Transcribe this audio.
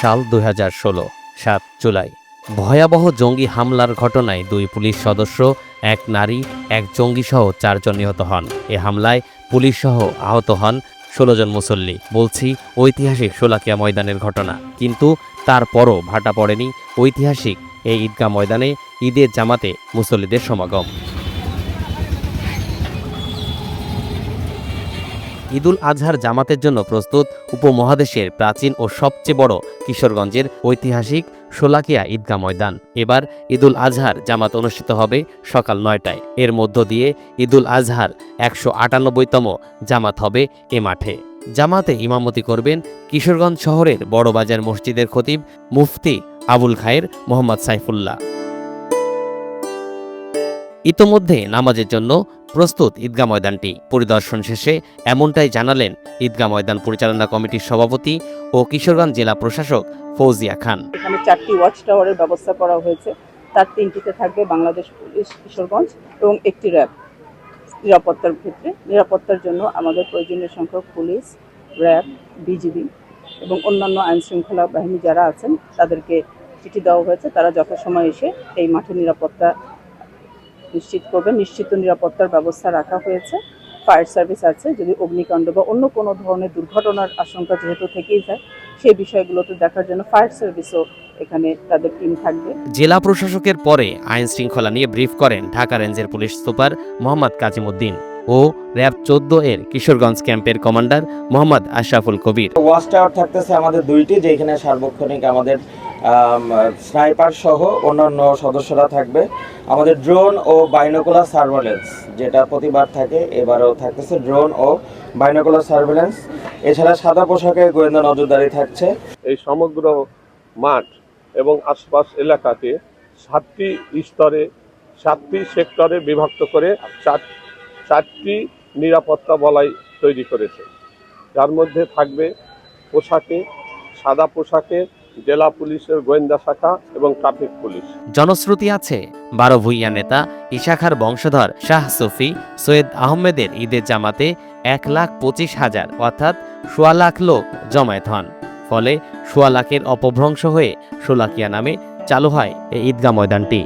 সাল 2016 7 জুলাই ভয়াবহ জঙ্গি হামলার ঘটনায় 2 পুলিশ সদস্য, 1 নারী, 1 জঙ্গিসহ 4 জন নিহত হন। এ হামলায় পুলিশসহ আহত হন 16 জন মুসল্লি। বলছি ঐতিহাসিক শোলাকিয়া ময়দানের ঘটনা, কিন্তু তারপরও ভাটা পড়েনি ঐতিহাসিক এই ঈদগাহ ময়দানে ঈদের জামাতে মুসল্লিদের সমাগম। ঈদুল আজহার জামাতের জন্য প্রস্তুত উপমহাদেশের প্রাচীন ও সবচেয়ে বড় কিশোরগঞ্জের ঐতিহাসিক শোলাকিয়া ঈদগাহ ময়দান। এবার ঈদুল আজহার জামাত অনুষ্ঠিত হবে সকাল 9টায়। এর মধ্য দিয়ে ঈদুল আজহার 198তম জামাত হবে এ মাঠে। জামাতে ইমামতি করবেন কিশোরগঞ্জ শহরের বড়বাজার মসজিদের খতিব মুফতি আবুল খায়ের মোহাম্মদ সাইফুল্লাহ। ইতোমধ্যে নামাজের জন্য প্রস্তুত ঈদগাহ ময়দানটি। পরিদর্শন শেষে এমনটাই জানালেন ঈদগাহ ময়দান পরিচালনা কমিটির সভাপতি ও কিশোরগঞ্জ জেলা প্রশাসক ফৌজিয়া খান। এখানে 4টি ওয়াচ টাওয়ারের ব্যবস্থা করা হয়েছে। তার 3টিতে থাকবে বাংলাদেশ পুলিশ কিশোরগঞ্জ এবং 1টি র্যাব। নিরাপত্তার ক্ষেত্রে নিরাপত্তার জন্য আমাদের প্রয়োজনীয় সংখ্যক পুলিশ, র্যাব, বিজিবি এবং অন্যান্য আইনশৃঙ্খলা বাহিনী যারা আছেন তাদেরকে চিঠি দেওয়া হয়েছে। তারা যথাসময়ে এসে এই মাঠের নিরাপত্তা নিশ্চিত করবে। নিশ্চিত নিরাপত্তার ব্যবস্থা রাখা হয়েছে। ফায়ার সার্ভিস আছে, যদি অগ্নিকাণ্ড বা অন্য কোনো ধরনের দুর্ঘটনার আশঙ্কা যেহেতু থেকেই যায়, সেই বিষয়গুলোতে দেখার জন্য ফায়ার সার্ভিসও এখানে তাদের টিম থাকবে। জেলা প্রশাসকের পরে আইন শৃঙ্খলা নিয়ে ব্রিফ করেন ঢাকা রেঞ্জের পুলিশ সুপার মোহাম্মদ কাজিমউদ্দিন ও র্যাব 14 এর কিশোরগঞ্জ ক্যাম্পের কমান্ডার মোহাম্মদ আশরাফুল কবির। ওয়াচ টাওয়ার থাকতেছে আমাদের 2টি, যেখানে সার্বক্ষণিক আমাদের স্নাইপার সহ অন্যান্য সদস্যরা থাকবে। আমাদের ড্রোন ও বাইনোকুলার সার্ভেলেন্স, যেটা প্রতিবার থাকে, এবারও থাকতেছে ড্রোন ও বাইনোকুলার সার্ভেলেন্স। এছাড়া সাদা পোশাকে গোয়েন্দা নজরদারি থাকছে। এই সমগ্র মাঠ এবং আশপাশ এলাকাকে 7টি স্তরে 7টি সেক্টরে বিভক্ত করে 4টি নিরাপত্তা বলয় তৈরি করেছে, যার মধ্যে থাকবে পোশাকে, সাদা পোশাকে জেলা পুলিশের গোয়েন্দা শাখা এবং ট্রাফিক পুলিশ। জনশ্রুতি আছে 12 ভূঁইয়া নেতা ইশাখার বংশধর শাহ সুফি সৈয়দ আহমেদের ঈদের জামাতে 1,25,000 অর্থাৎ 1.25 লাখ লোক জমায়েত হন। ফলে 1.25 লাখের অপভ্রংশ হয়ে শোলাকিয়া নামে চালু হয় এই ঈদগাহ ময়দানটি।